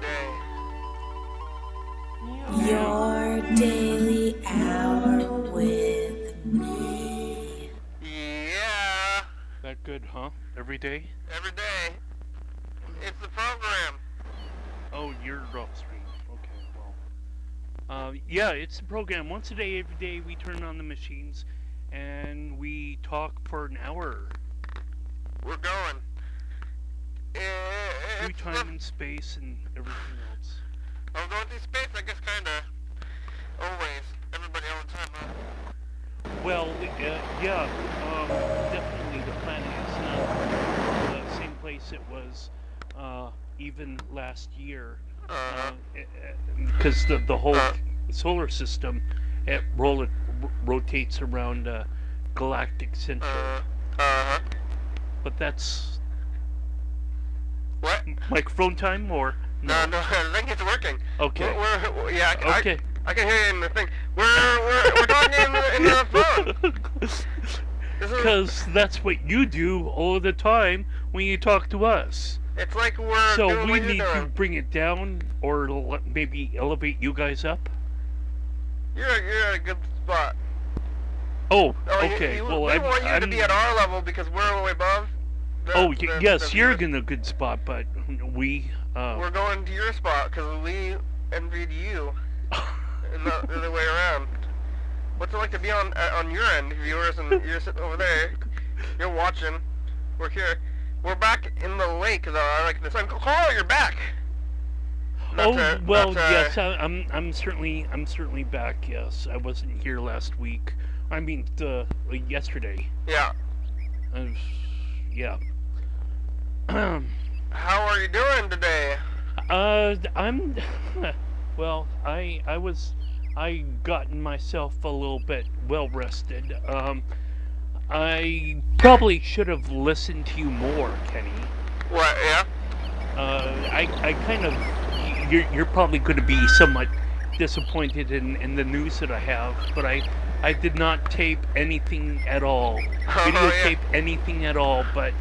day. Your daily hour with me. Yeah, That good, huh? Every day? every day. It's the program. Oh, you're off stream. Okay, well. Yeah, it's the program. Once a day, every day, we turn on the machines and we talk for an hour. We're going. Through time and space and everything else. I'm going through space, I guess, kinda. Always. Everybody all the time, huh? Well, yeah, definitely the planet is not the same place it was even last year. Because the whole solar system, it rotates around galactic center. But that's What? microphone time or No, I think it's working. Okay. Yeah, Okay. I can hear you in the thing. We're talking in the phone. Because that's what you do all the time when you talk to us. It's like we're So doing we what you're need to doing. bring it down or maybe elevate you guys up. You're at a good spot. Oh, Oh, okay. We Well, want you I'm to be at our level because we're way above. Yes, you're in a good spot, but we. We're going to your spot because we envied you, and not the other way around. What's it like to be on your end, viewers, and you're sitting over there? You're watching. We're here. We're back in the lake. I like the sun. Carl, you're back. Yes, I'm certainly back. Yes, I wasn't here last week. I mean, yesterday. Yeah. Yeah. How are you doing today? I'm. Well, I gotten myself a little bit well rested. I probably should have listened to you more, Kenny. What? Yeah. I kind of. You're probably going to be somewhat disappointed in the news that I have, but I did not tape anything at all, videotape anything at all. But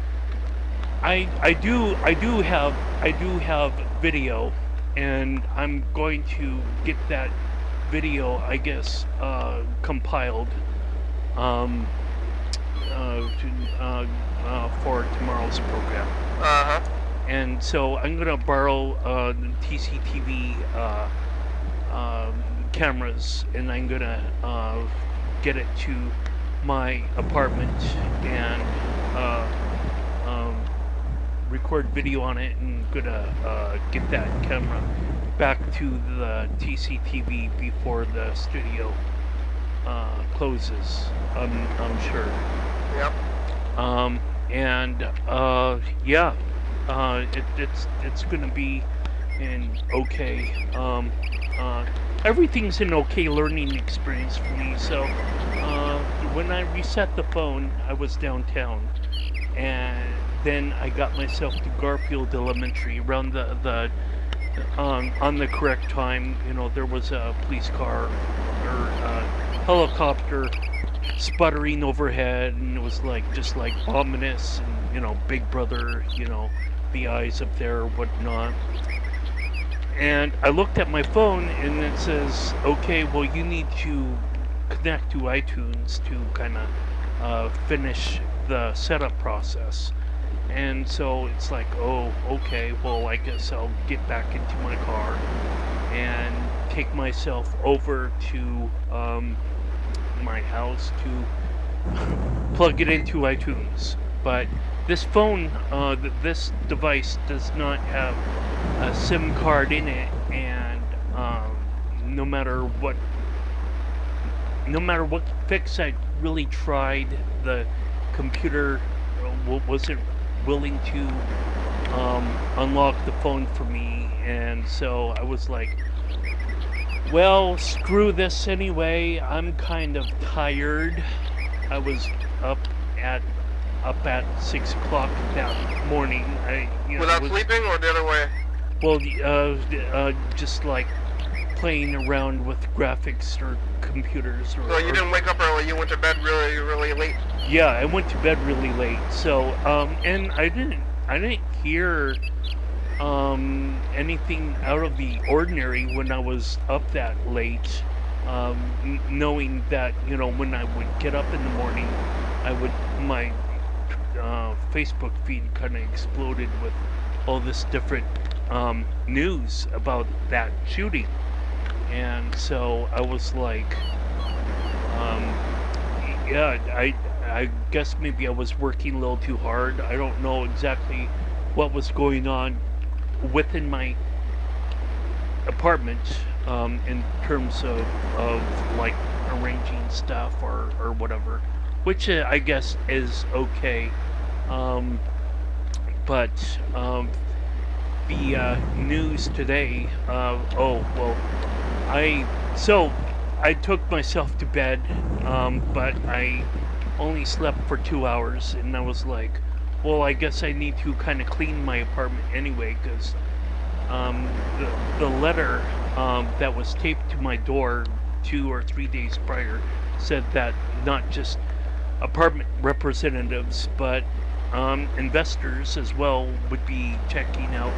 I do have video, and I'm going to get that video, I guess, compiled for tomorrow's program. And so I'm gonna borrow the TCTV cameras, and I'm gonna get it to my apartment and record video on it, and gonna get that camera back to the TCTV before the studio closes. I'm sure. Yep. Yeah. It's gonna be an okay. Everything's an okay learning experience for me. So when I reset the phone, I was downtown, and then I got myself to Garfield Elementary around the on the correct time. You know, there was a police car or helicopter sputtering overhead, and it was just like ominous, and Big Brother, the eyes up there, whatnot. And I looked at my phone, and it says, okay, well, you need to connect to iTunes to kind of finish the setup process. And so it's like, oh, okay, well, I guess I'll get back into my car and take myself over to my house to plug it into iTunes. But this phone, this device does not have a SIM card in it, and no matter what fix I really tried, the computer wasn't willing to unlock the phone for me, and so I was like, well, screw this anyway. I'm kind of tired. I was up at 6 o'clock that morning. Without sleeping, or the other way? Well, just like playing around with graphics or computers. So you didn't wake up early. You went to bed really, really late. Yeah, I went to bed really late. So, and I didn't hear anything out of the ordinary when I was up that late, knowing that, when I would get up in the morning, my Facebook feed kind of exploded with all this different news about that shooting. And so I was like, yeah, I guess maybe I was working a little too hard. I don't know exactly what was going on within my apartment, in terms of like arranging stuff or whatever, which I guess is okay. But the news today, oh well, I took myself to bed, but I only slept for 2 hours, and I was like, well, I guess I need to kind of clean my apartment anyway, because the letter that was taped to my door 2 or 3 days prior said that not just apartment representatives, but investors as well would be checking out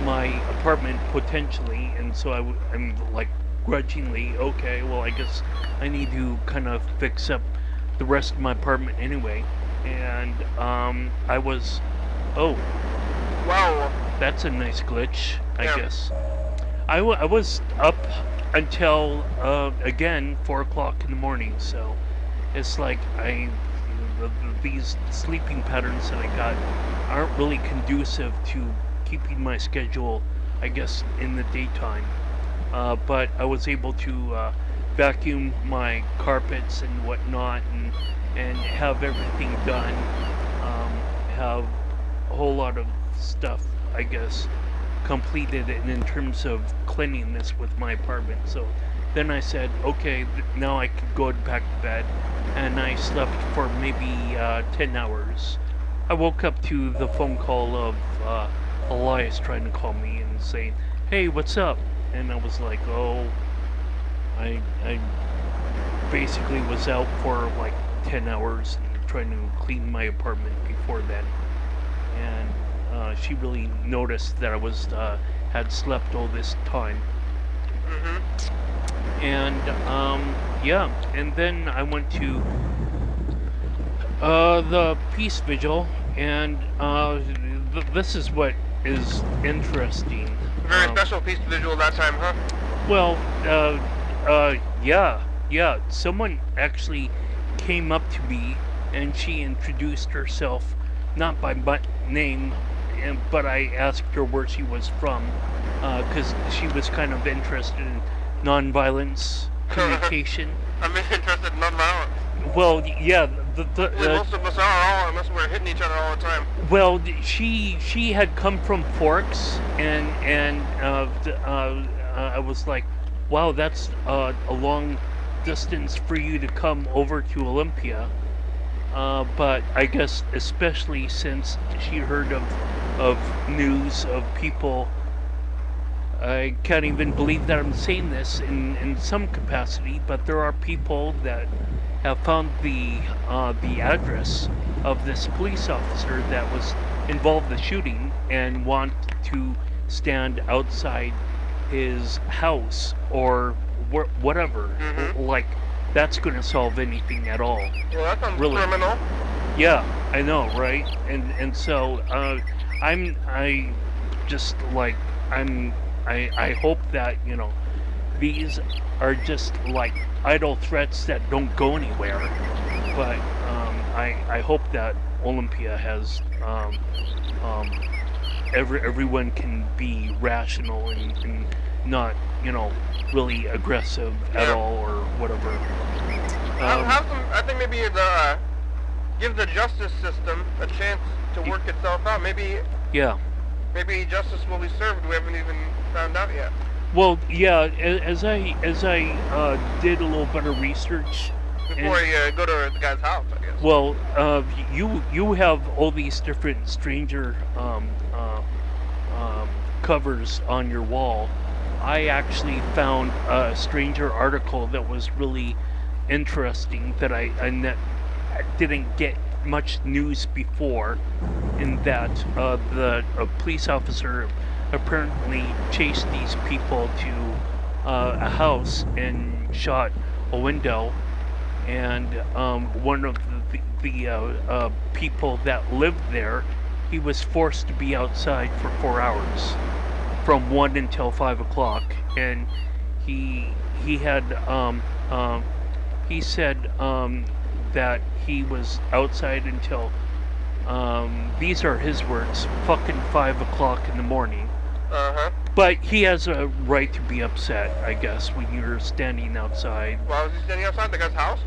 my apartment potentially, and so I'm like grudgingly, okay, well, I guess I need to kind of fix up the rest of my apartment anyway. And I was, oh, Wow. that's a nice glitch, I Yeah. guess. I was up until again 4 o'clock in the morning, so it's like these sleeping patterns that I got aren't really conducive to keeping my schedule, I guess, in the daytime. But I was able to vacuum my carpets and whatnot, and have everything done. Have a whole lot of stuff, I guess, completed in terms of cleanliness with my apartment. So then I said, okay, now I could go back to bed, and I slept for maybe 10 hours. I woke up to the phone call of Elias trying to call me and saying, hey, what's up? And I was like, oh, I basically was out for like 10 hours and trying to clean my apartment before then. And she really noticed that I was had slept all this time. Mm-hmm. And yeah, and then I went to the peace vigil, and this is what is interesting. Very special piece of visual that time, huh? Well, yeah. Someone actually came up to me, and she introduced herself, not by name, but I asked her where she was from, because she was kind of interested in nonviolence communication. I'm interested in nonviolence. Well, yeah, Most of us are, unless we're hitting each other all the time. well, she had come from Forks, and I was like, wow, that's a long distance for you to come over to Olympia. But I guess especially since she heard of news of people, I can't even believe that I'm saying this in some capacity, but there are people that have found the address of this police officer that was involved in the shooting and want to stand outside his house or whatever. Mhm. Like, that's going to solve anything at all. Well, that sounds Really? criminal. Yeah, I know, right? And so I just like I hope that, these are just like idle threats that don't go anywhere. But I hope that Olympia has everyone can be rational and not, really aggressive at Yeah. all or whatever. I think maybe give the justice system a chance to work itself out. Maybe Yeah. justice will be served. We haven't even found out yet. Well, yeah. As I did a little bit of research. Before you go to the guy's house, I guess. Well, you have all these different stranger covers on your wall. I actually found a stranger article that was really interesting that I didn't get much news before, in that a police officer apparently chased these people to a house and shot a window, and one of the people that lived there, he was forced to be outside for 4 hours, from 1 until 5 o'clock, and he had he said that he was outside until these are his words, fucking 5 o'clock in the morning. But he has a right to be upset, I guess, when you're standing outside. Why was he standing outside the guy's house?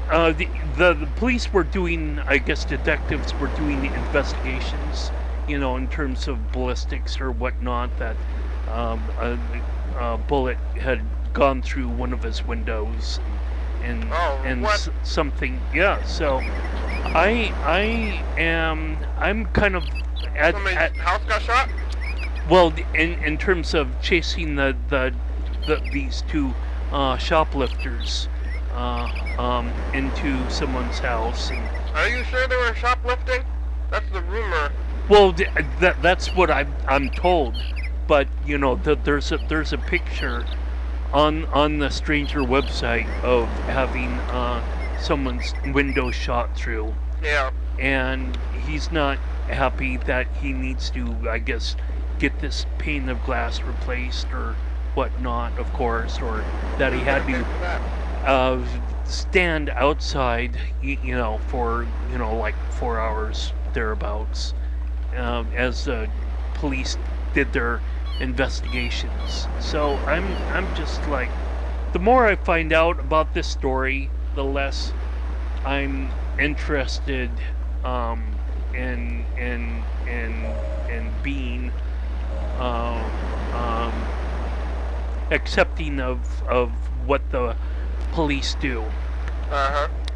The police were doing, I guess detectives were doing the investigations, in terms of ballistics or whatnot, that a bullet had gone through one of his windows, and something, yeah. So I'm kind of Somebody's house got shot? well, in terms of chasing these two shoplifters into someone's house. And, Are you sure they were shoplifting? That's the rumor. well, that's what I'm told, but there's a picture on the stranger website of having someone's window shot through, Yeah. and he's not happy that he needs to, I guess, get this pane of glass replaced or whatnot, of course, or that he had to stand outside, for like 4 hours thereabouts, as the police did their investigations. So I'm just like, the more I find out about this story, the less I'm interested in being accepting of what the police do.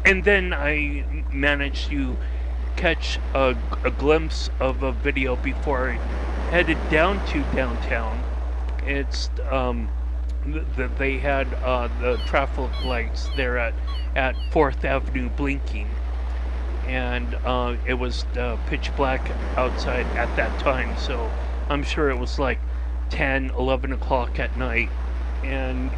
And then I managed to catch a glimpse of a video before I headed down to downtown. It's they had the traffic lights there at 4th Avenue blinking, and it was pitch black outside at that time, so I'm sure it was like 10, 11 o'clock at night, and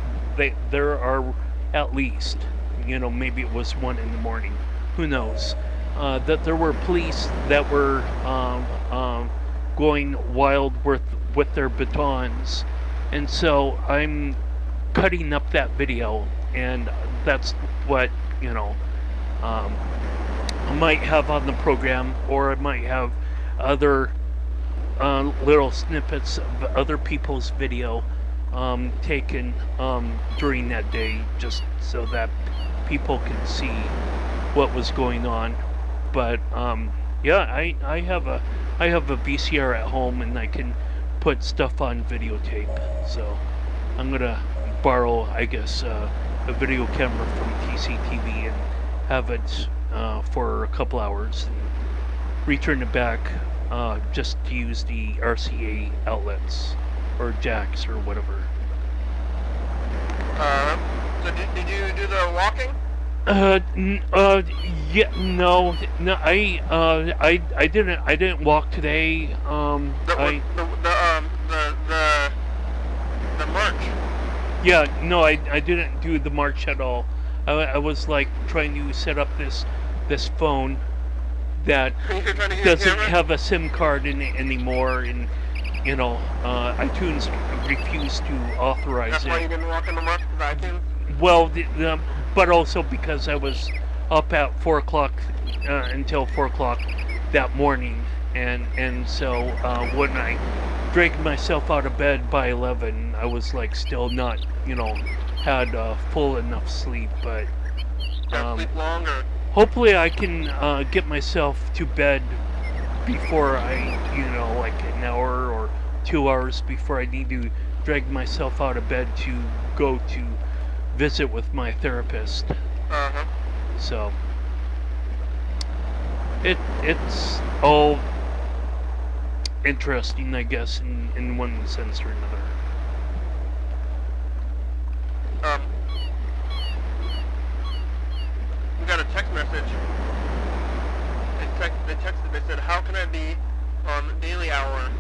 there are at least, maybe it was 1 in the morning, who knows, that there were police that were going wild with their batons. And so I'm cutting up that video, and that's what, I might have on the program, or I might have other little snippets of other people's video taken during that day, just so that people can see what was going on. But yeah, I have a VCR at home, and I can put stuff on videotape. So I'm gonna borrow, I guess, a video camera from TCTV and have it for a couple hours, and return it back just to use the RCA outlets or jacks or whatever. So did you do the walking? Yeah, no, I didn't walk today. The march. Yeah, no, I didn't do the march at all. I was like trying to set up this phone that You're trying to use doesn't camera? have a SIM card in it anymore, and iTunes refused to authorize That's it. why you didn't walk in the march with iTunes? Well, but also because I was up at 4 o'clock until 4 o'clock that morning, and so when I dragged myself out of bed by 11, I was like still not, had full enough sleep. But Gotta sleep longer. hopefully I can get myself to bed before I, like an hour or 2 hours before I need to drag myself out of bed to go to visit with my therapist. So it's all interesting, I guess, in one sense or another. We got a text message. they texted, they said, how can I be on daily hour?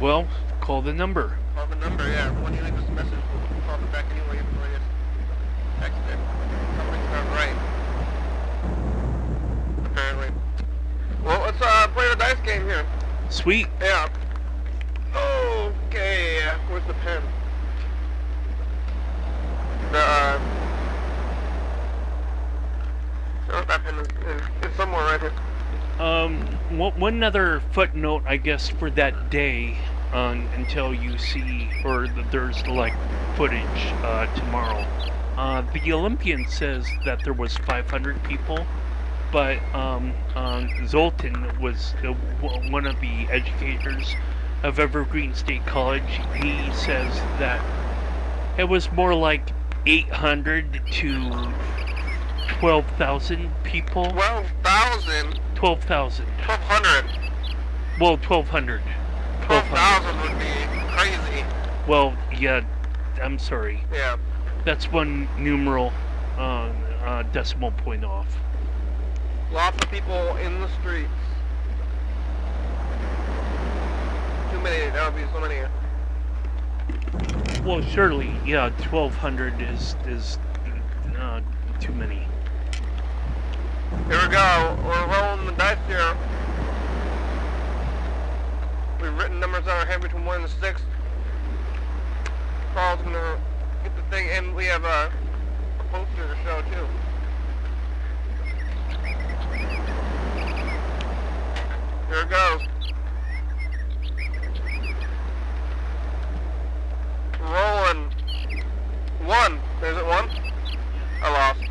Well, call the number. Call the number, yeah. When you leave us a message, we'll call them back anyway, even though you just texted. Something's not right. Apparently. Well, let's play the dice game here. Sweet. Yeah. Okay. Where's the pen? Oh, that pen is it's somewhere right here. One other footnote, I guess, for that day, until you see, or there's like footage tomorrow. The Olympian says that there was 500 people, but Zoltan was one of the educators of Evergreen State College. He says that it was more like 800 to 12,000 people. 12,000? 12,000. 1,200. Well, 1,200. 12,000 would be crazy. Well, yeah, I'm sorry. Yeah. That's one numeral decimal point off. Lots of people in the streets. Too many, that would be so many. Well, surely, yeah, 1,200 is too many. Here we go. We're rolling the dice here. We've written numbers on our head between 1 and 6. Carl's gonna get the thing, and we have a poster to show too. Here it goes. Rolling. 1. There's it 1? I lost.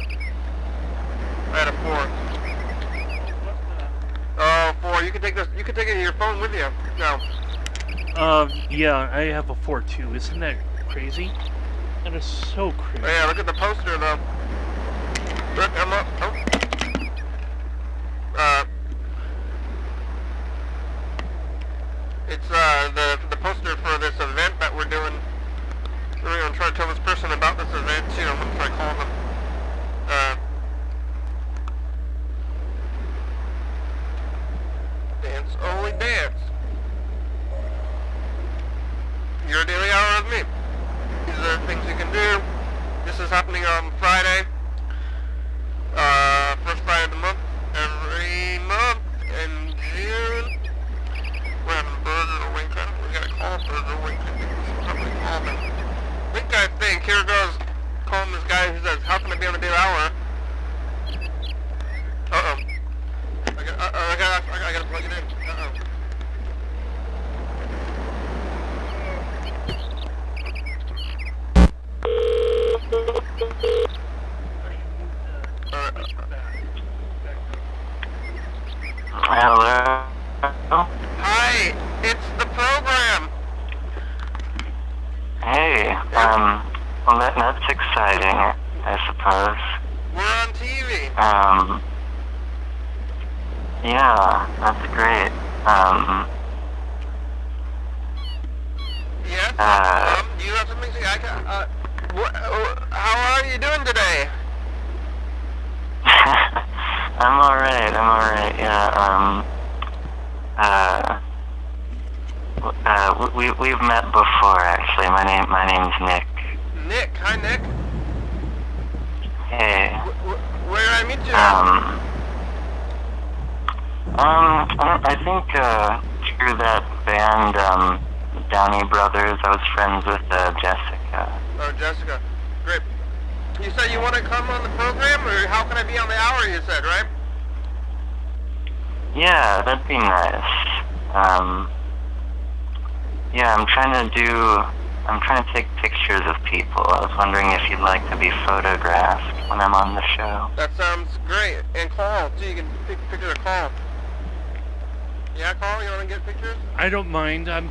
I had a 4. Oh, 4. You can take this. You can take it in your phone with you. No. Yeah, I have a 4 too. Isn't that crazy? That is so crazy. Oh, yeah, look at the poster though. Look, I'm up. Oh. It's the poster for this event that we're doing. We're gonna try to tell this person about this event too. I'm gonna try to call them. Dance, only dance. Your daily hour with me. These are the things you can do. This is happening on Friday. First Friday of the month. Every month in June. We're having Burger or Wink. We gotta call Burger Wink. I think we should probably call them. Wink, I think. Here goes. Calling this guy who says, how can I be on the daily hour? Uh-oh. I gotta plug it in. Uh-oh. Hello? Hi, it's the program. Hey, well that's exciting, I suppose. We're on TV. Yeah, that's great. Yes. Do you have something to say? How are you doing today? I'm alright, yeah, we've met before, actually. My name's Nick. Nick, hi Nick. Hey. Where did I meet you? I think, through that band, Downey Brothers, I was friends with, Jessica. Oh, Jessica. Great. You said you want to come on the program, or how can I be on the hour, you said, right? Yeah, that'd be nice. Yeah, I'm trying to take pictures of people. I was wondering if you'd like to be photographed when I'm on the show. That sounds great. And Carl, too, you can take a picture of Carl. Yeah, Carl, you want to get pictures? I don't mind. I'm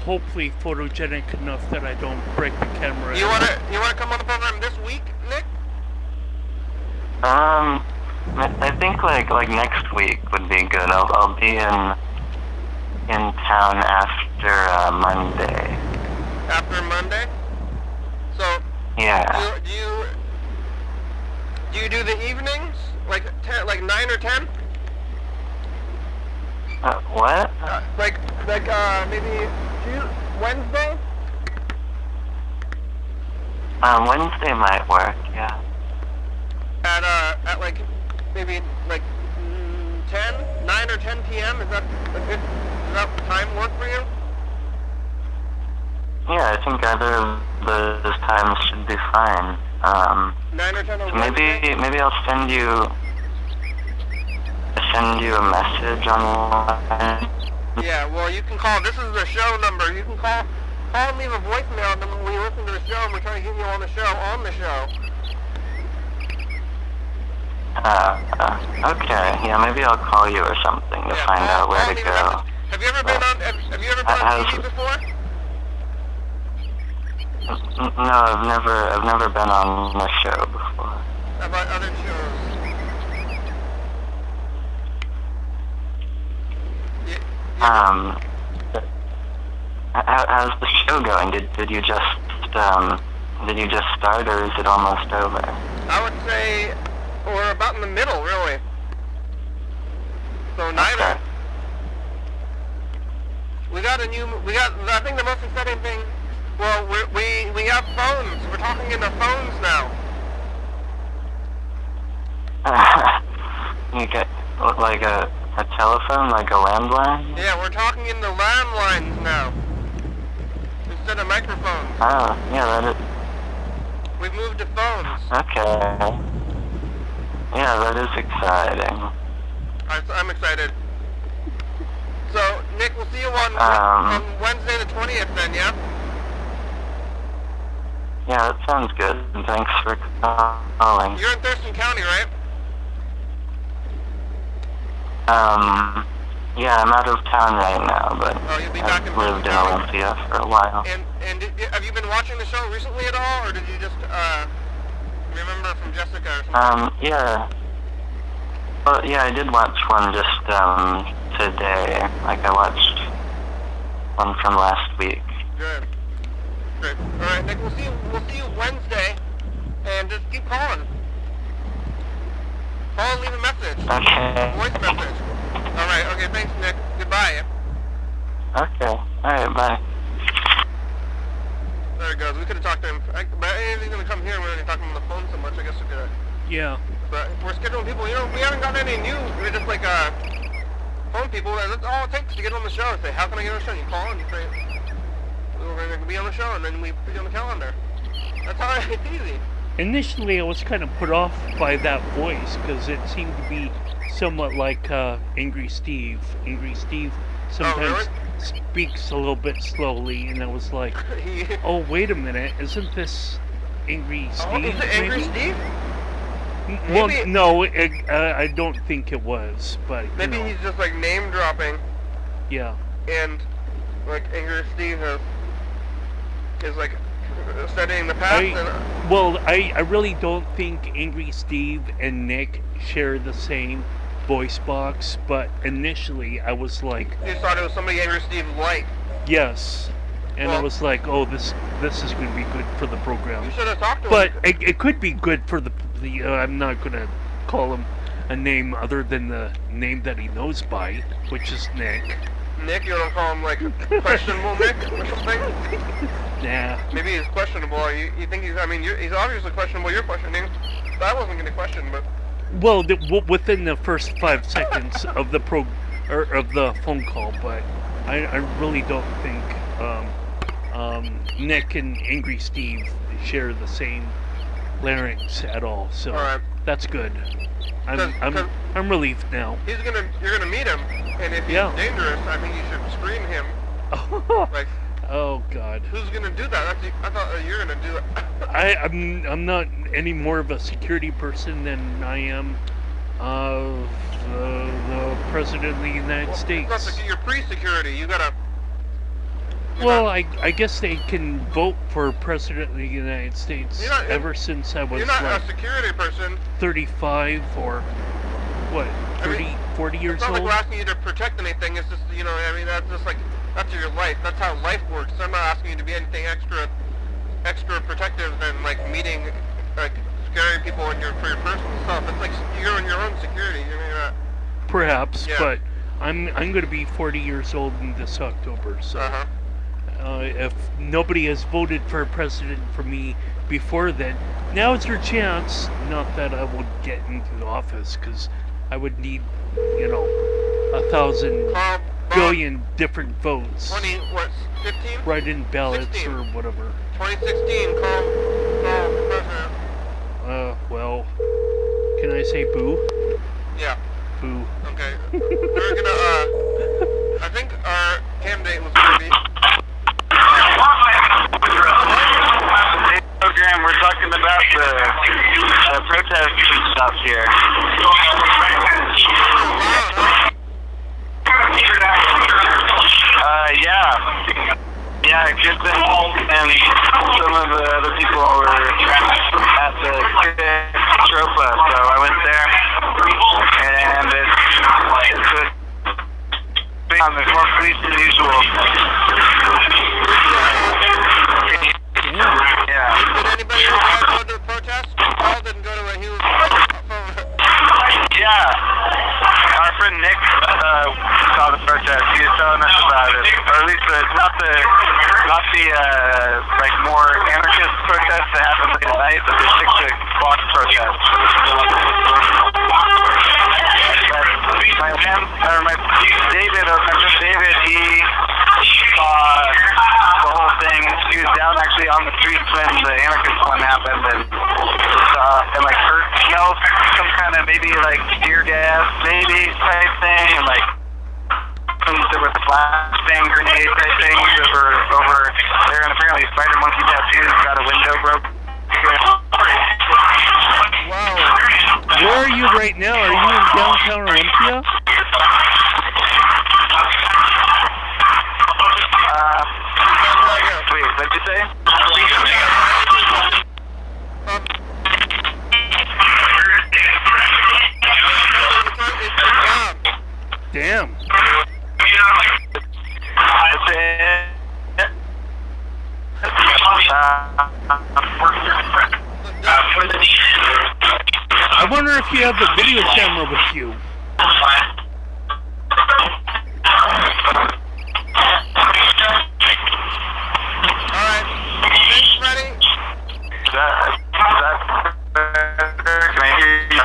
hopefully photogenic enough that I don't break the camera. You wanna come on the program this week, Nick? I think like next week would be good. I'll be in town after Monday. After Monday? So yeah. Do you do the evenings? Like 9 or 10? What? Maybe Wednesday? Wednesday might work, yeah. At like, maybe like 9 or 10 p.m.? Does that time work for you? Yeah, I think either of those times should be fine. 9 or 10 on So Wednesday? maybe I'll send you a message online. Yeah, well, you can call. This is the show number. You can call and leave a voicemail, and then when we listen to the show, and we're trying to get you on the show. Okay. Yeah, maybe I'll call you or something to find out where to leave a go. message. Have you ever been on TV before? No, I've never been on a show before. How about other shows? How's the show going? Did you just start, or is it almost over? I would say we're about in the middle, really. So neither. Okay. I think the most exciting thing, well, we have phones. We're talking into phones now. You get like a telephone, like a landline? Yeah, we're talking into landlines now. Instead of microphones. Oh, yeah, that is... We've moved to phones. Okay. Yeah, that is exciting. I'm excited. So, Nick, we'll see you on Wednesday the 20th then, yeah? Yeah, that sounds good. And thanks for calling. You're in Thurston County, right? Yeah, I'm out of town right now, but you'll be back in I've lived in Thurston Olympia for a while. And have you been watching the show recently at all, or did you just remember from Jessica or something? Yeah. Well, yeah, I did watch one just today. Like I watched one from last week. Good. Great. All right, Nick. We'll see you Wednesday, and just keep calling. Call and leave a message. Okay. Voice message. All right. Okay. Thanks, Nick. Goodbye. Okay. All right. Bye. There it goes. We could have talked to him. But he's gonna come here. We're gonna talk to him on the phone so much. I guess we could. Yeah. But we're scheduling people. You know, we haven't gotten any new. We're just like phone people. That's all it takes to get on the show. Say, how can I get on the show? You call and you say, we're gonna be on the show, and then we put you on the calendar. That's how it's easy. Initially, I was kind of put off by that voice because it seemed to be somewhat like Angry Steve. Angry Steve sometimes speaks a little bit slowly, and I was like, oh, wait a minute, isn't this Angry Steve? Oh, is it Angry Steve? Well, Maybe, no, I don't think it was, but maybe he's just like name dropping, yeah. and like Angry Steve is like studying the past. I really don't think Angry Steve and Nick share the same voice box, but initially I was like, You thought it was somebody Angry Steve like. yes, and I was like, oh, this is going to be good for the program. You should have talked to But him. it could be good for the I'm not going to call him a name other than the name that he knows by, which is Nick. Nick, you don't call him like questionable Nick or something? Nah. Maybe he's questionable. You think he's? I mean, he's obviously questionable. You're questioning. But I wasn't going to question, but. Well, within the first 5 seconds of the of the phone call, but I really don't think Nick and Angry Steve share the same larynx at all. So that's good. I'm relieved now. You're gonna meet him, and if he's dangerous, I think you should screen him. Like. Oh God. Who's gonna do that? I thought you were gonna do it. I'm not any more of a security person than I am of the President of the United States. It's not you're pre-security. You gotta. Well, I guess they can vote for President of the United States ever since I was You're not a security person. 35 or what, 40 years it's not old? like we're asking you to protect anything. It's just, you know, I mean, that's just like, that's your life. That's how life works. So I'm not asking you to be anything extra protective than like meeting, like scaring people for your personal stuff. It's like you're in your own security. You know that. Perhaps, Yeah. but I'm going to be 40 years old in this October, so if nobody has voted for a president for me before then, now is your chance. Not that I will get into office, because I would need, 1,000 billion different votes. 15? Write-in ballots 16. or whatever. 2016, call president. Well, can I say boo? Yeah. Boo. Okay. We're gonna, I think our candidate was gonna be... Program, we're talking about the protests and stuff here. Yeah, Kristen and some of the other people were at the Tropa, so I went there, and it's there's more police than usual. Yeah. Did anybody go to the protest? Paul didn't go to it. He was... Yeah. Our friend Nick saw the protest. He was telling us about it. Or at least not the like more anarchist protests that happen late at night, but the 6 o'clock protest. My David, he saw the whole thing. He was down actually on the streets when the anarchist one happened, and like smelled some kind of maybe like tear gas, maybe type thing, and like there was flashbang grenade type things over there, and apparently spider monkey tattoos got a window broke. Wow. Where are you right now? Are you in downtown Olympia? Wait, what'd you say? Damn. I wonder if you have the video camera with you. Alright. Thanks, Freddie. Can I hear you?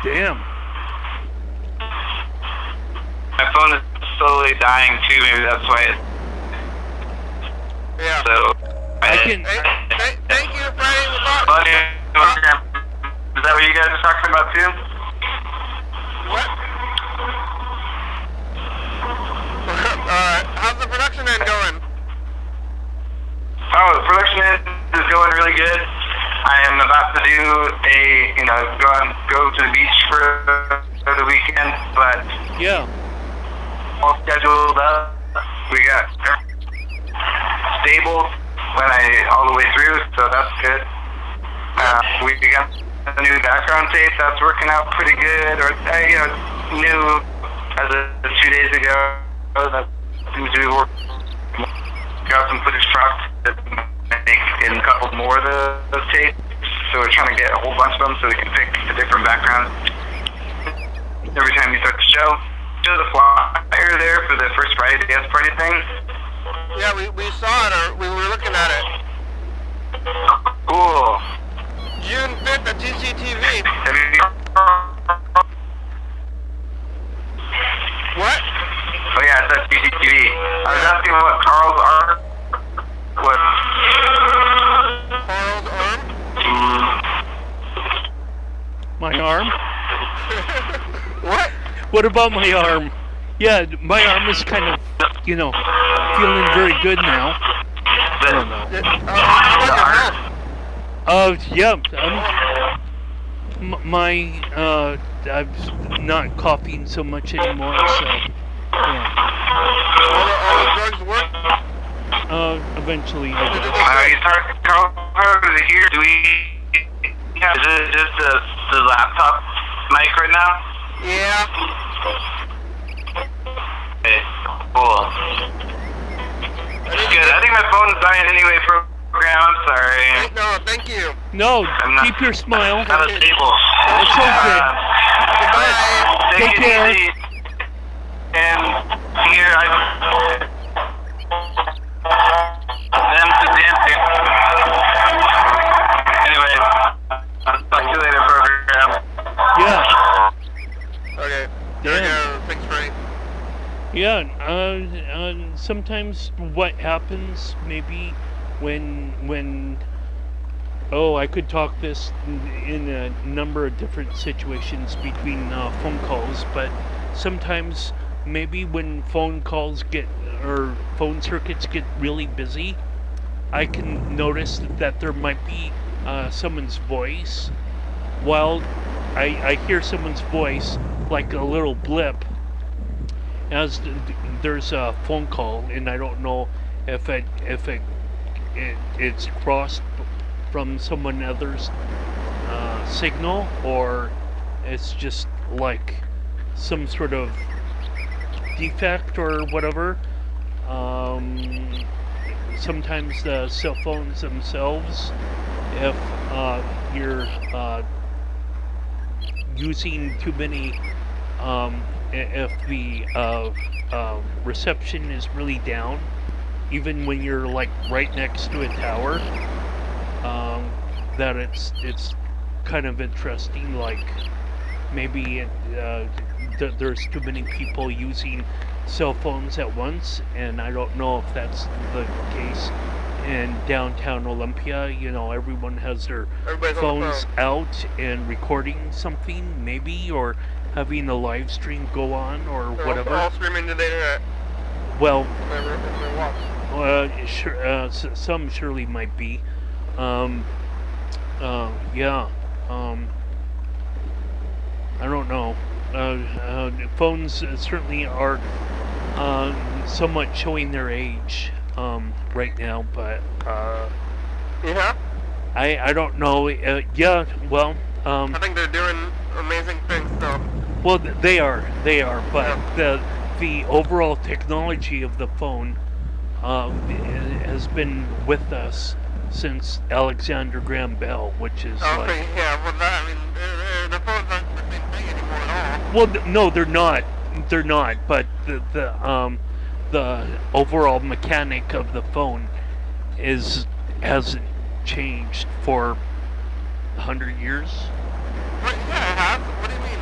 Damn. My phone is slowly dying too, maybe that's why it... Yeah. So... Thank you, Freddie. Is that what you guys are talking about too? What? How's the production end going? Oh, the production end is going really good. I am about to do go to the beach for the weekend, but Yeah. all scheduled up. We got stable all the way through, so that's good. We got a new background tape that's working out pretty good, or new as of 2 days ago. That seems to be working. Got some footage trucked to make in a couple more of those tapes, so we're trying to get a whole bunch of them so we can pick the different backgrounds. Every time you start the show the flyer there for the first Friday Dance Party thing. Yeah, we saw it, or we were looking at it. Cool. June 5th at TCTV. Have you... What? Oh yeah, it's at TCTV. I was asking what Carl's art was. Carl's arm? My arm? What? What about my arm? Yeah, my arm is kind of, feeling very good now. I don't know. Yeah, I'm not coughing so much anymore, so, yeah. All the drugs work? Eventually I do. Carl, over here, is it just the laptop mic right now? Yeah. Okay, cool. Good. I think my phone's dying anyway for program. I'm sorry. No, thank you. No, I'm not- keep your smile. Not a stable. It's okay. Goodbye. Take care. Easy. And here I them to dancing. Anyway, I'll talk to you later, program. Yeah. Okay. There we go. Thanks, Frank. Yeah, sometimes what happens maybe when oh, I could talk this in a number of different situations between phone calls, but sometimes maybe when phone calls get or phone circuits get really busy, I can notice that there might be someone's voice while I hear someone's voice like a little blip as there's a phone call, and I don't know if it's crossed from someone else's signal, or it's just like some sort of defect or whatever. Sometimes the cell phones themselves, if you're using too many, if the reception is really down, even when you're like right next to a tower, that it's kind of interesting. Like maybe there's too many people using cell phones at once, and I don't know if that's the case in downtown Olympia. You know, everyone has their Everybody's on the phones phone. out and recording something, maybe, or having a live stream go on, or They're whatever. all streaming to the internet. Well, In their watch. sure, some surely might be. Yeah. I don't know. Phones certainly are somewhat showing their age right now, but Yeah. I don't know. Yeah, well, I think they're doing amazing things still. well, they are, but the overall technology of the phone has been with us since Alexander Graham Bell, which is like, Okay, yeah, well, that, I mean, the phones aren't the same thing anymore at all. well, no, they're not, but the overall mechanic of the phone hasn't changed for 100 years. But, yeah, it has. What do you mean?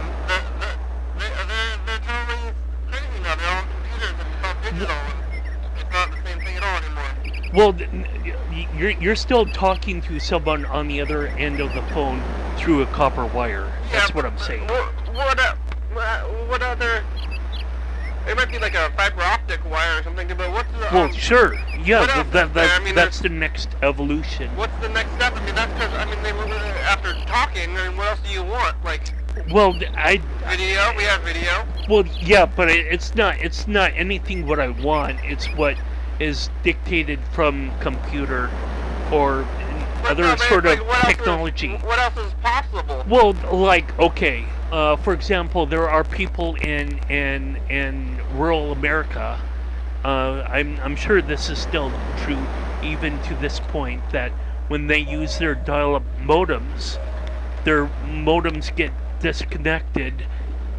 They're totally crazy now. They're on computers and it's all digital, and it's not the same thing at all anymore. Well, you're still talking to someone on the other end of the phone through a copper wire. That's what I'm saying. What other... It might be like a fiber optic wire or something, but what's the... Well, sure, yeah, what else is there? I mean, that's the next evolution. What's the next step? I mean, that's because, I mean, they were after talking, and what else do you want? Like, Well, video? We have video. well, yeah, but it's not anything what I want. It's what is dictated from computer or But other no, man, sort of like, what else technology. What else is possible? Well, like, okay, for example, there are people in rural America. I'm sure this is still true even to this point, that when they use their dial-up modems, their modems get disconnected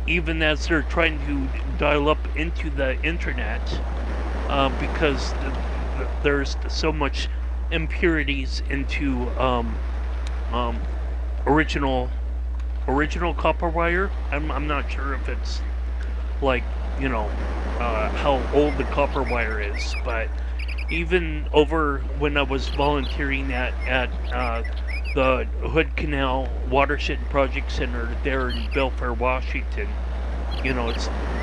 even as they're trying to dial up into the internet, because there's so much impurities into original copper wire. I'm not sure if it's like, you know, how old the copper wire is, but even over when I was volunteering at the Hood Canal Watershed Project Center there in Belfair, Washington, you know,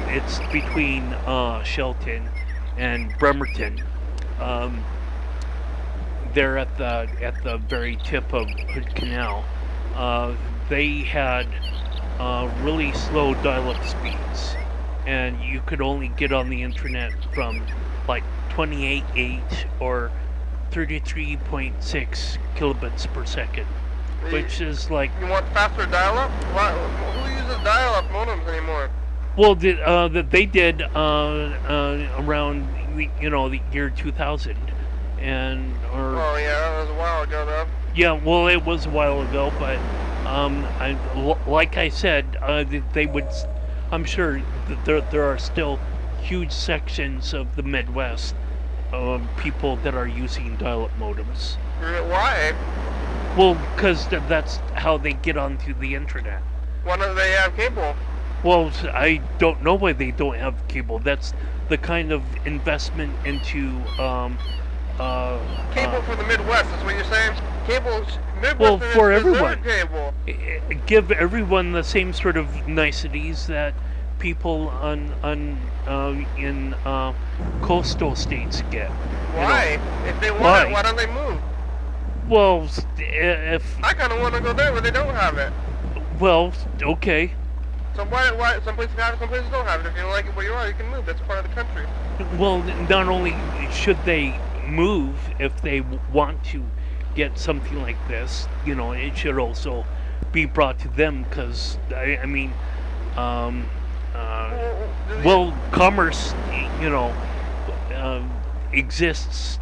it's between Shelton and Bremerton. There at the very tip of Hood Canal, they had really slow dial-up speeds, and you could only get on the internet from like 28.8 or 33.6 kilobits per second, which is like... You want faster dial-up? Who uses dial-up modems anymore? Well, they did around, you know, the year 2000, Oh yeah, that was a while ago though. Yeah, well, it was a while ago, but like I said, they would. I'm sure that there are still huge sections of the Midwest, people that are using dial-up modems. Why? Well, because that's how they get onto the internet. Why don't they have cable? Well, I don't know why they don't have cable. That's the kind of investment into Cable for the Midwest, is what you're saying? Cable's Midwest well, for everyone. Cable. Give everyone the same sort of niceties that people in coastal states get. Why? If they want it, why don't they move? Well, if I kind of want to go there where they don't have it. well, okay. So why some places have it, some places don't have it. If you don't like it where you are, you can move. That's part of the country. Well, not only should they move if they want to get something like this, it should also be brought to them, because I mean, well, commerce, exists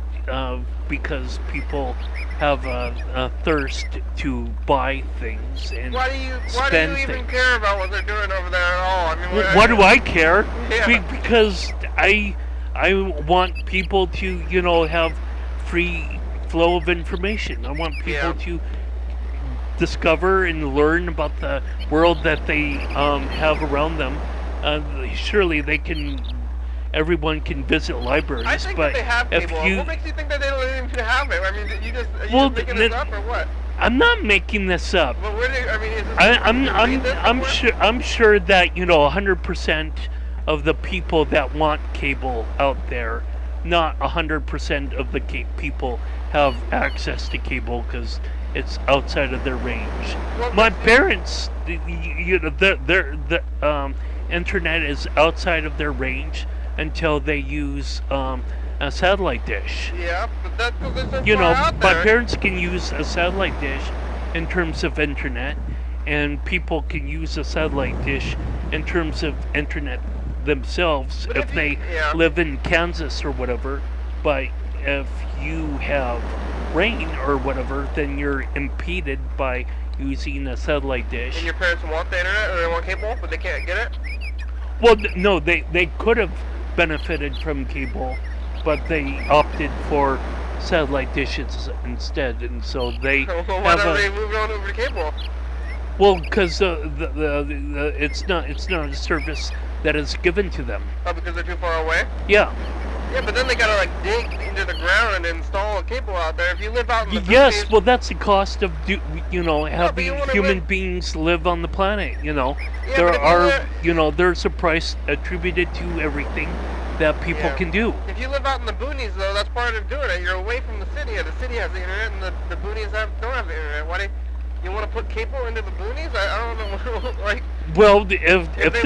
because people have a thirst to buy things and Why do you even things. care about what they're doing over there at all? I mean, Why do I care? Yeah. Because I want people to, have free flow of information. I want people to discover and learn about the world that they have around them. Surely everyone can visit libraries, I think but that they have if cable. What makes you think that they don't even have it? I mean, are you just making this up or what? I'm not making this up. But where do I mean, is this I'm sure that 100% of the people that want cable out there, not 100% of the people have access to cable because it's outside of their range. Well, My parents, the internet is outside of their range until they use a satellite dish. Yeah, but that's because they're so far out my there. parents can use a satellite dish in terms of internet, and people can use a satellite dish in terms of internet themselves But if if they you- live in Kansas or whatever. But if you have rain or whatever, then you're impeded by using a satellite dish. And your parents want the internet or they want cable, but they can't get it? Well, no, they could have benefited from cable, but they opted for satellite dishes instead, and so they So why have don't they move on over to cable? well, because it's not a service that is given to them. Oh, because they're too far away? Yeah. Yeah, but then they gotta dig into the ground and install a cable out there. If you live out in the Yes, boonies- well, that's the cost of having wanna human live- beings live on the planet. Yeah, There but if you are live- there's a price attributed to everything that people Yeah. can do. If you live out in the boonies, though, that's part of doing it. You're away from the city. The city has the internet, and the boonies don't have the internet. Why do you want to put cable into the boonies? I don't know. Like, Well, if they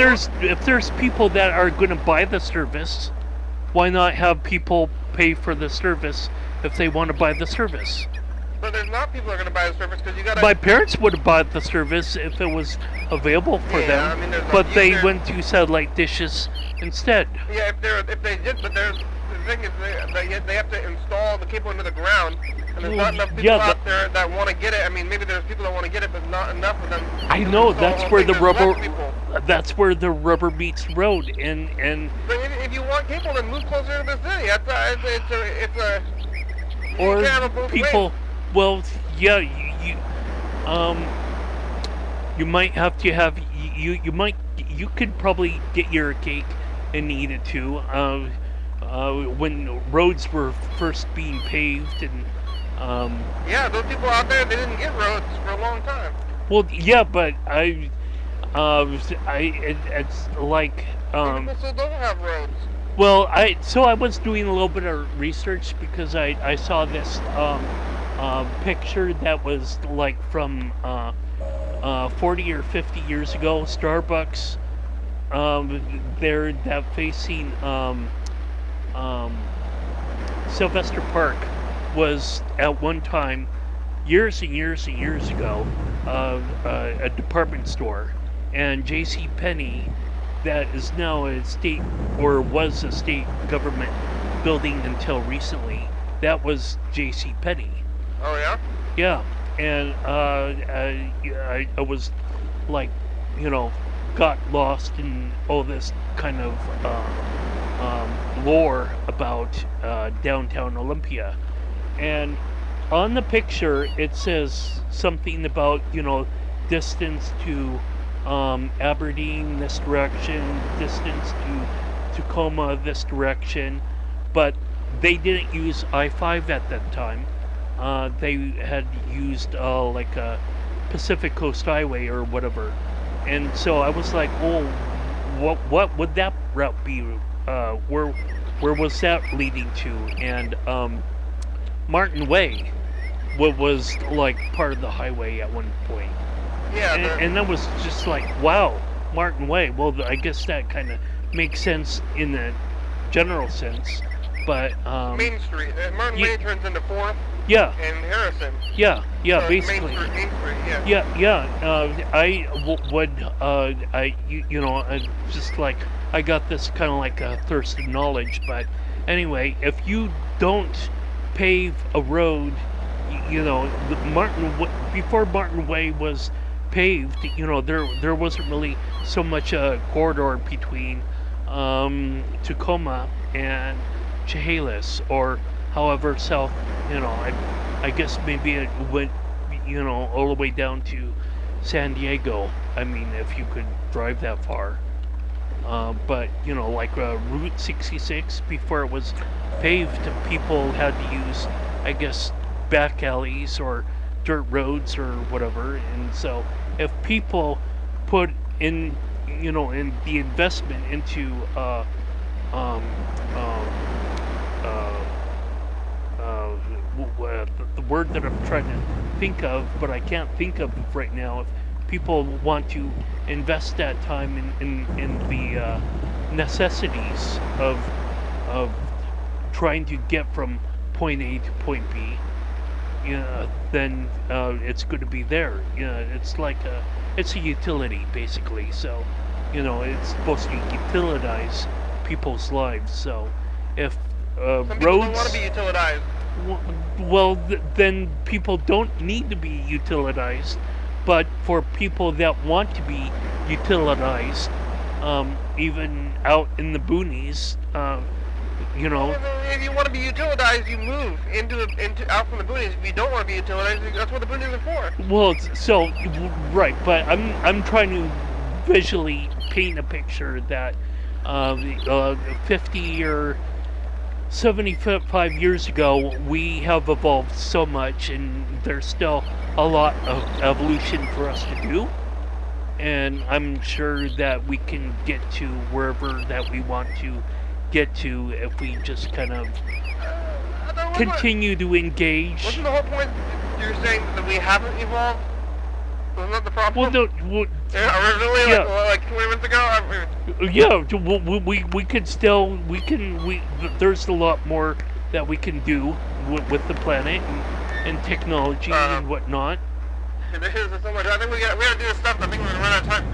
there's people that are going to buy the service, why not have people pay for the service if they want to buy the service? but there's not people that are going to buy the service because you gotta. My parents would have bought the service if it was available for Yeah, them, I mean, there's no but they user- went to satellite dishes instead. Yeah, if they did, but the thing is they have to install the cable into the ground, and there's not enough people Yeah, out there that want to get it. I mean, maybe there's people that want to get it, but not enough of them. I to know install that's whole where thing. the There's rubber less people. that's where the rubber meets the road, and But if you want cable, then move closer to the city. It's a you or can't have it both people. ways. Well, yeah, you might have to have you could probably get your cake and eat it too. When roads were first being paved and Yeah, those people out there, they didn't get roads for a long time. well, yeah, but it's like People still don't have roads. well, I was doing a little bit of research because I saw this picture that was like from 40 or 50 years ago. Starbucks, they're facing Sylvester Park was at one time, years and years and years ago, a department store, and J.C. Penney, that is now a state or was a state government building until recently, that was J.C. Penney. Oh yeah. Yeah, and I was like, got lost in all this kind of lore about downtown Olympia, and on the picture it says something about distance to Aberdeen this direction, distance to Tacoma this direction, but they didn't use I-5 at that time. They had used like a Pacific Coast Highway or whatever, and so I was like, oh, what would that route be? Where was that leading to? And Martin Way was like part of the highway at one point. Yeah. And that was just like, wow, Martin Way. Well, I guess that kind of makes sense in the general sense, but Main Street. Martin Way turns into 4th. Yeah. And Harrison. Yeah. So Basically. Main Street. Yeah. Yeah. I just like I got this kind of like a thirst of knowledge, but anyway, if you don't pave a road, before Martin Way was paved, there wasn't really so much a corridor between Tacoma and Chehalis, or however south, I guess maybe it went, all the way down to San Diego. I mean, if you could drive that far. But, like Route 66, before it was paved, people had to use, I guess, back alleys or dirt roads or whatever. And so if people put in, in the investment into the word that I'm trying to think of, but I can't think of right now. If people want to invest that time in the necessities of trying to get from point A to point B, then it's going to be there. It's like it's a utility basically. So, it's supposed to utilize people's lives. So, if Some people roads don't want to be utilized. well, then people don't need to be utilized. But for people that want to be utilized, even out in the boonies, If you want to be utilized, you move into out from the boonies. If you don't want to be utilized, that's what the boonies are for. well, so right. But I'm trying to visually paint a picture that 50 or 75 years ago, we have evolved so much, and there's still a lot of evolution for us to do. And I'm sure that we can get to wherever that we want to get to if we just kind of continue to engage. Wasn't the whole point you're saying that we haven't evolved? Wasn't that the problem? Originally, yeah. like 20 minutes ago? Yeah, we could still, there's a lot more that we can do with the planet and technology and whatnot. There's so much. I think we gotta do this stuff. I think we're gonna run out of time.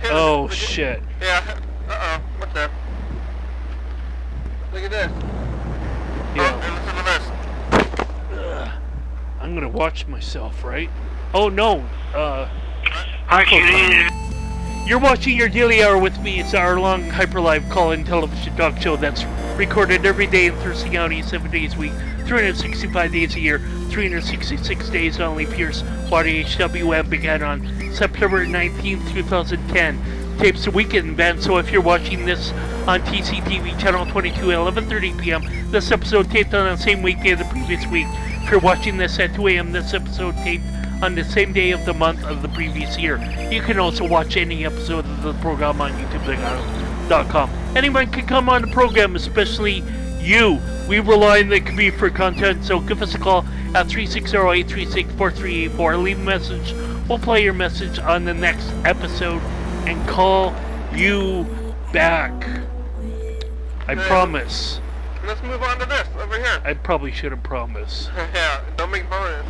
Oh, shit. Yeah. What's that? Look at this. Yeah. And listen to this. I'm gonna watch myself, right? Oh, no. You're watching your daily hour with me. It's our long hyper-live call-in television talk show that's recorded every day in Thurston County, 7 days a week, 365 days a year, 366 days on Leap Year's. YDHWM began on September 19th, 2010. Tapes a week in advance, so if you're watching this on TCTV channel 22 at 11:30 p.m., this episode taped on the same weekday of the previous week. If you're watching this at 2 a.m., this episode taped on the same day of the month of the previous year. You can also watch any episode of the program on YouTube.com. Anyone can come on the program, especially you. We rely on the community for content, so give us a call at 360-836-4384. Leave a message. We'll play your message on the next episode and call you back. I promise. Let's move on to this over here. I probably should have promised. Yeah, don't make promises.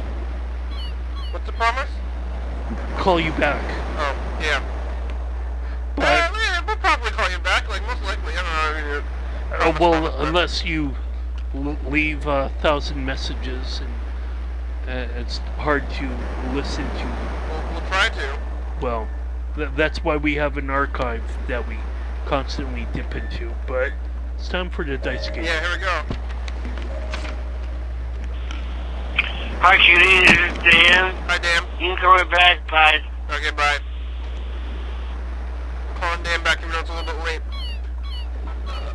What's the promise? Call you back. Oh, yeah. But Yeah, we'll probably call you back, like most likely. I don't know. well, unless you leave 1,000 messages, and it's hard to listen to. We'll try to. Well, that's why we have an archive that we constantly dip into. But it's time for the dice game. Yeah, here we go. Hi, Cutie. This is Dan. Hi, Dan. You can call me back. Bye. Okay, bye. I'm calling Dan back even though it's a little bit late. I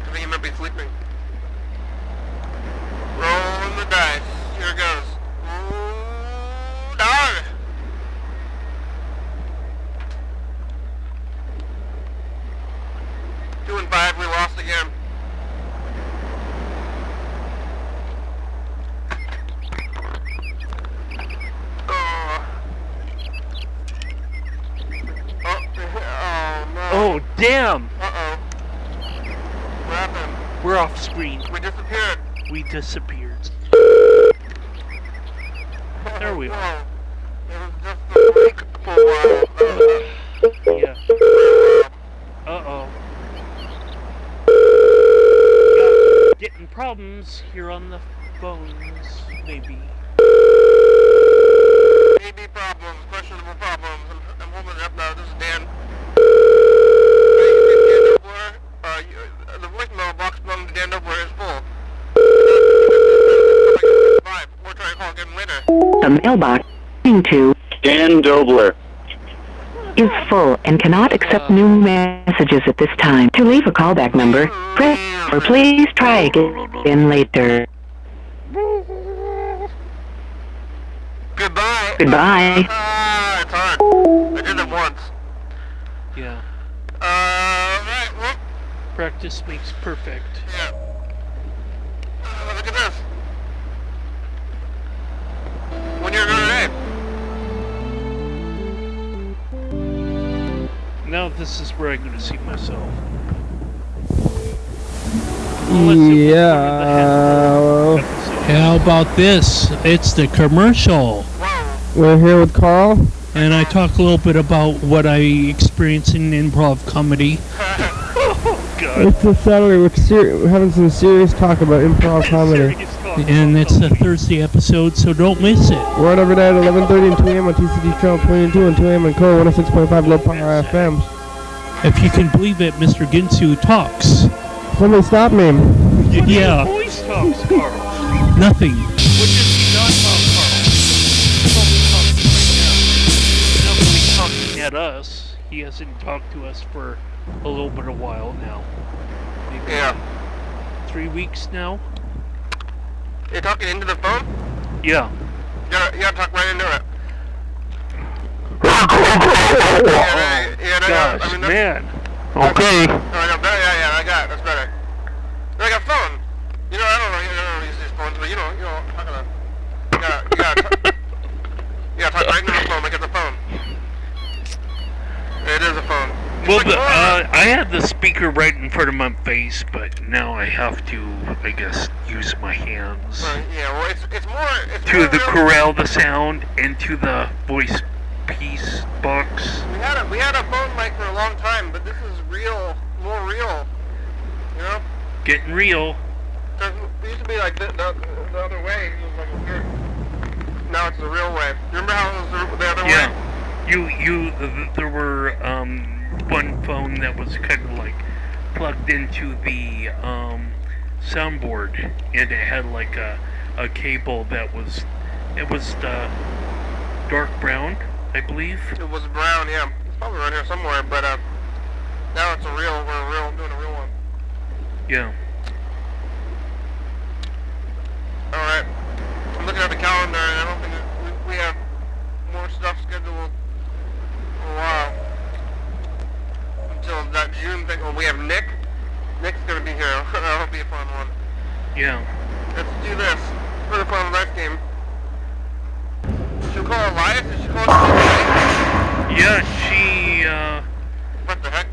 think he might be sleeping. Rolling the dice. Here it goes. Ooh, dog! Two and 5, we lost again. Oh no. Oh, damn! Uh-oh. What happened? We're off screen. We disappeared. We disappeared. There we are. Whoa. It was just a break for a while. Yeah. For a while. Uh-oh. Getting problems here on the phones, maybe. Maybe problems, questionable problems. I'm holding it up now. This is Dan. The voicemail box belonging to Dan Dobler is full. We're trying to call again later. The mailbox to Dan Dobler. is full and cannot accept new messages at this time. To leave a callback number, press or please try again later. Goodbye. Goodbye. It's hard. I did it once. Yeah. Right, well, Practice makes perfect. yeah. Look at this. When you're going today. Now this is where I'm going to see myself. Unless it was one of the Yeah. episodes. How about this? It's the commercial. Whoa. We're here with Carl, and I talk a little bit about what I experience in improv comedy. Oh, God. It's a Saturday. We're having some serious talk about improv comedy, Serious talk and about it's a comedy. Thursday episode, so don't miss it. We're on every night at 11:30 and 2 a.m. on TCTV Channel 22 and 2 a.m. on Core 106.5 Low Power FM. If you can believe it, Mr. Ginsu talks. Somebody stop me. Yeah, Voice talks, Carl. nothing. What does he not talk, Carl? He's only talking right now. He's not really talking at us. He hasn't talked to us for a little bit of while now. Maybe Yeah. 3 weeks now? You're talking into the phone? Yeah. You gotta talk right into it. Gosh, that's, man. Okay. I got it. That's better. Like a phone. You know, I don't use these phones, but you know, how can I? You gotta talk right into the phone like it's a phone. It is a phone. Well, It's like, I had the speaker right in front of my face, but now I have to, I guess, use my hands yeah, well, it's more. It's to more the real. corral the sound and to the voice piece box. We had a phone mic for a long time, but this is real, more real. You know? Getting real. It used to be like the other way. It was like a weird. Now it's the real way. You remember how it was the other way? Yeah. There were one phone that was kind of like plugged into the soundboard, and it had like a cable that was, it was dark brown, I believe. It was brown, yeah. It's probably around here somewhere, but now it's doing a real one. Yeah. Alright. I'm looking at the calendar and I don't think we have more stuff scheduled for a while. Until that June thing. Well, we have Nick. Nick's gonna be here. That'll be a fun one. Yeah. Let's do this. For the fun life game. Should we call her live? Did she call us live? Yeah, she, What the heck?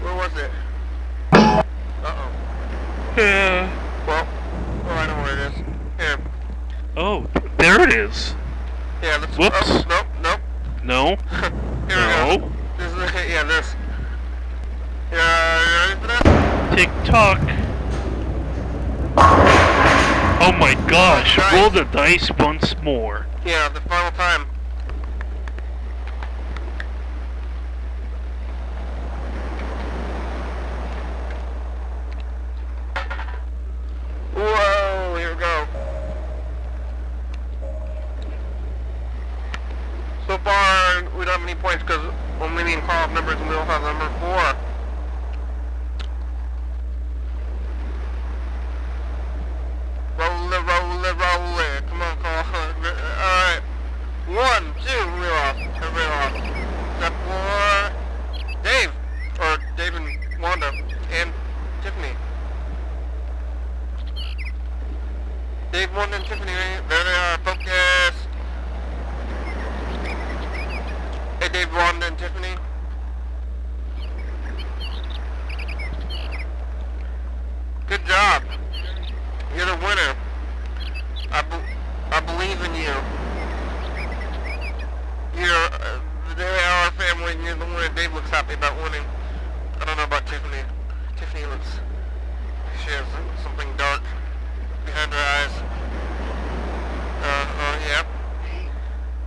Where was it? Uh-oh. Well, I know where it is. Here. oh, there it is. Yeah, let's... Whoops. Oh, nope. No. Here we go. No. This is, yeah, this. You ready for this? Tick tock. Oh my gosh, Dice. roll the dice once more. Yeah, the final time. Whoa, here we go. So far, we don't have any points because only me and Carl have numbers and we don't have number 4. Roll it, roll it, roll it. Come on, Carl. Alright. 1, 2, reel off. Reel off. Step 4. Dave. Or Dave and Wanda. And Tiffany. Dave, Wanda, and Tiffany. There they are. Focused. Hey, Dave, Wanda, and Tiffany. Good job. You're the winner. I believe in you. You're they are our family and you're the winner. Dave looks happy about winning. I don't know about Tiffany. Tiffany looks... She has something dark behind her eyes. Yeah.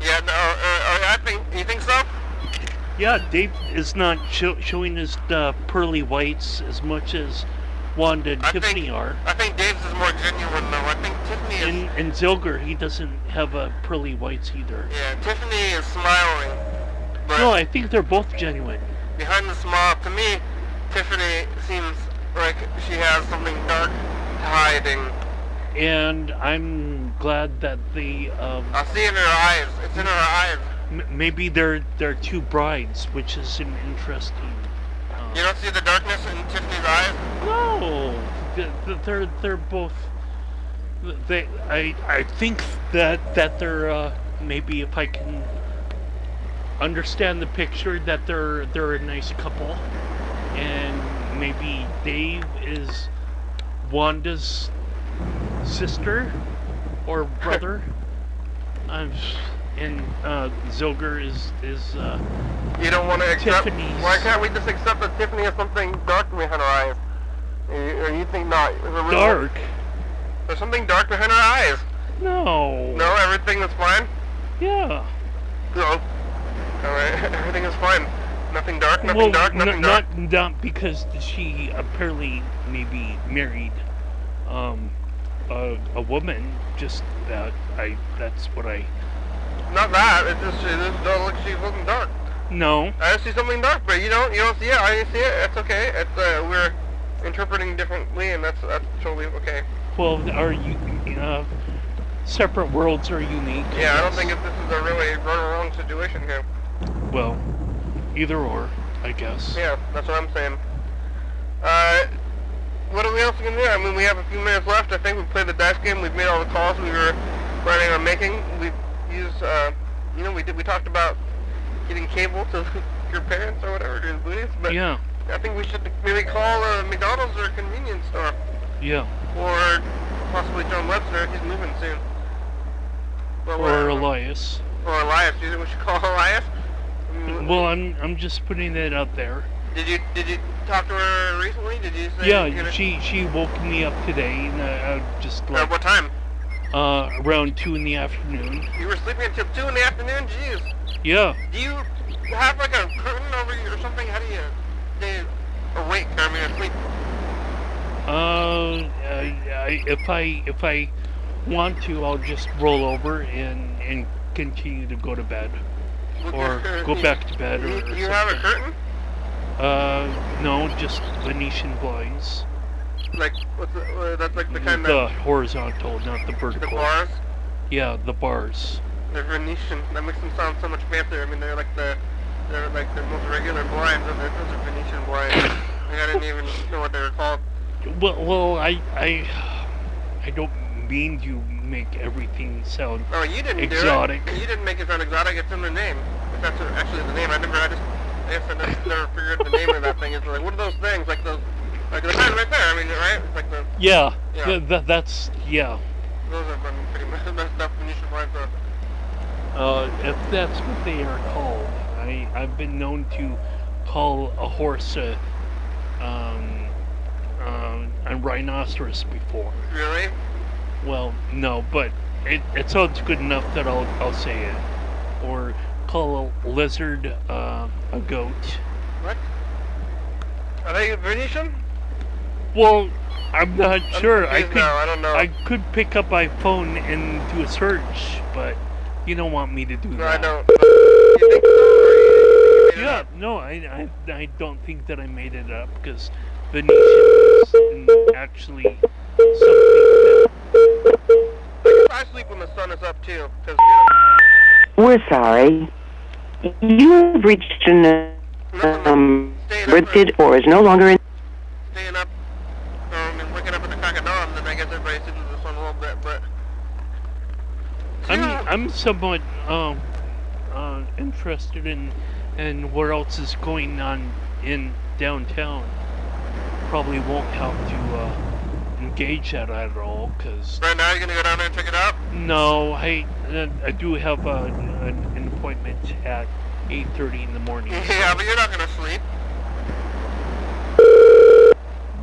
Yeah, no, I think... You think so? Yeah, Dave is not showing his pearly whites as much as Wanda and Tiffany are. I think Dave's is more genuine though. I think Tiffany is... And Zilger, he doesn't have pearly whites either. Yeah, Tiffany is smiling. But No, I think they're both genuine. behind the smile, to me, Tiffany seems like she has something dark hiding. And I'm glad that the I see it in her eyes. It's in her eyes. maybe they're two brides, which is an interesting. You don't see the darkness in Tiffany's eyes? No, they're both. I think that they're maybe, if I can understand the picture, that they're a nice couple, and maybe Dave is Wanda's sister or brother. And Zilger is You don't want to accept... Tiffany's. Why can't we just accept that Tiffany has something dark behind her eyes? Or you think not? Is it really- dark. There's something dark behind her eyes. No. No, everything is fine? Yeah. No. Alright, everything is fine. Nothing dark, nothing Well, dark, nothing dark. not because she apparently maybe married a woman. Just that that's what I. Not that, it just don't look, she wasn't dark. No. I see something dark, but you don't see it, I didn't see it, it's okay. It's, we're interpreting differently, and that's totally okay. Well, are you separate worlds are unique. Yeah, I don't think if this is a really wrong situation here. Well, either or, I guess. Yeah, that's what I'm saying. What are we else gonna do? I mean, we have a few minutes left. I think we played the dice game. We've made all the calls we were planning on making. We've used, we talked about getting cable to your parents or whatever, to booties, but Yeah. I think we should maybe call a McDonald's or a convenience store. Yeah. Or possibly John Webster. He's moving soon. But Or Elias. Or Elias. Do you think we should call Elias? Well, I'm just putting it out there. Did you talk to her recently? Did you say? Yeah, she woke me up today, and I just At what time? around 2 in the afternoon. You were sleeping until 2 in the afternoon? Jeez. Yeah. Do you have like a curtain over you or something? How do you stay awake? I mean, asleep? If I want to, I'll just roll over and continue to go to bed, or go back to bed. Or You have a curtain? No, just Venetian blinds. Like what's that's like the kind The of horizontal, not the vertical. the bars. Yeah, the bars. They're Venetian. That makes them sound so much fancier. I mean, they're like the most regular blinds, and those are Venetian blinds. I didn't even know what they were called. Well, I don't mean to make everything sound Oh, you didn't exotic. do it. You didn't make it sound exotic. It's in the name. If that's actually the name, I guess I never figured the name of that thing. It's like, what are those things? Like the kind right there. I mean, right? It's like the. Yeah. Yeah. That's yeah. Those are pretty messed up Venetian blinds. If that's what they are called, I've been known to call a horse a rhinoceros before. Really? Well, no, but it sounds good enough that I'll say it. Or call a lizard a goat. What? Are they Venetian? Well, I'm not sure. I don't know. I could pick up my phone and do a search, but you don't want me to do No, that. I don't. You think so, or you made it Yeah, up? no, I don't think that I made it up because Venetian is actually something I guess I sleep when the sun is up too, because We're sorry. You have reached an encrypted or is no longer in. staying up and waking up at the crack of dawn, then I guess everybody sleeps with the sun a little bit, but I'm somewhat interested in what else is going on in downtown. Probably won't have to engage that at all, cause right now you're gonna go down there and check it out? no, I do have an appointment at 8:30 in the morning. Yeah, but you're not gonna sleep.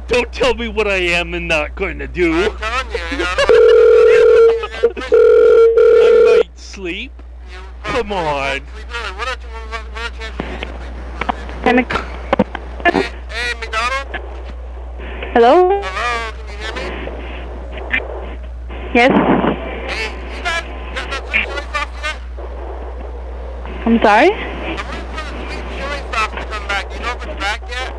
Don't tell me what I am and not going to do. I'm telling you, you know. I might sleep. Come on. Sleep early. What are chances you're gonna sleep? Hey, McDonald? Hello? Hello, can you hear me? Yes? Hey, you guys got that sweet chili sauce yet? I'm sorry? I'm waiting for the sweet chili sauce to come back. Do you know if it's back yet?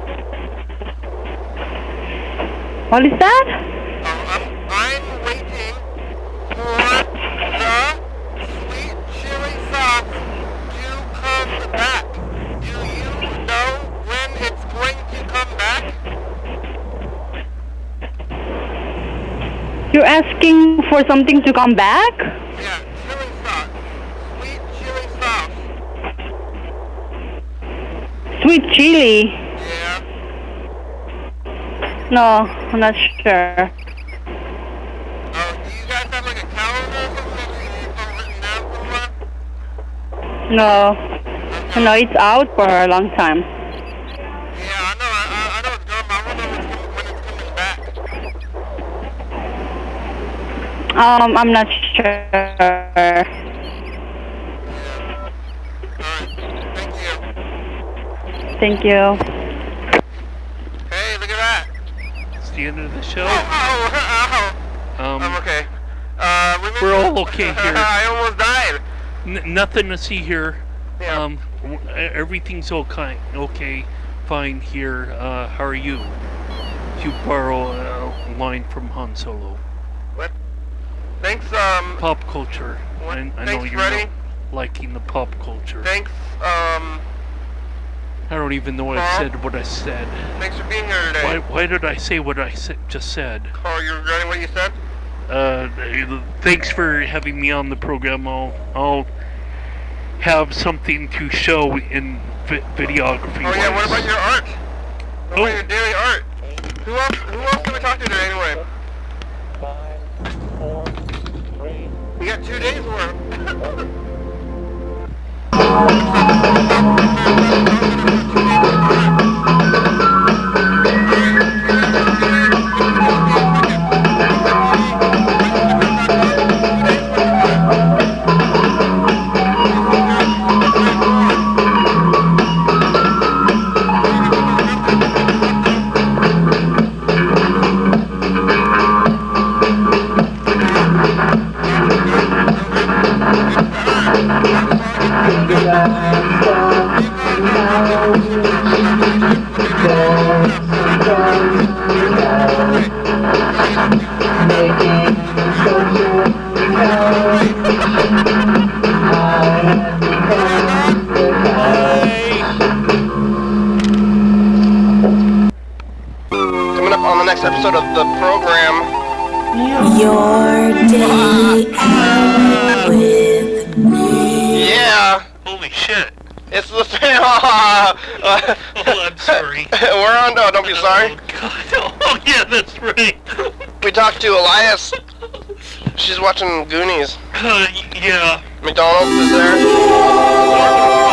What is that? I'm waiting for the sweet chili sauce to come back. Do you know when it's going to come back? You're asking for something to come back? Yeah, chili sauce. Sweet chili sauce. Sweet chili? Yeah. No, I'm not sure. Oh, do you guys have like a calendar or something that you written down somewhere? No. No, it's out for a long time. Yeah, I know. I know it's gone, but I wonder when it's coming back. I'm not sure. Yeah. Alright. Thank you. Thank you. Hey, look at that. It's the end of the show. Ow. I'm okay. We're all okay here. I almost died. Nothing to see here. Yeah. Everything's okay, fine here. How are you? To borrow a line from Han Solo. What? Thanks, Pop culture. What? I know Thanks, you're Freddy. not liking the pop culture. Thanks, I don't even know what I said. What I said. thanks for being here today. Why did I say what I just said? Oh, you're regretting what you said? Thanks for having me on the program. I'll have something to show in videography. Oh yeah, what about your art? What Oh. about your daily art? Who else can we talk to today anyway? 5, 4, 3. We got 2 days worth. Coming up on the next episode of the program. Your daily hour with me. Yeah, Holy shit! it's the Oh, I'm sorry. We're on. No, don't be sorry. Oh God! Oh yeah, that's right. We talked to Elias. She's watching Goonies. Yeah. McDonald is there.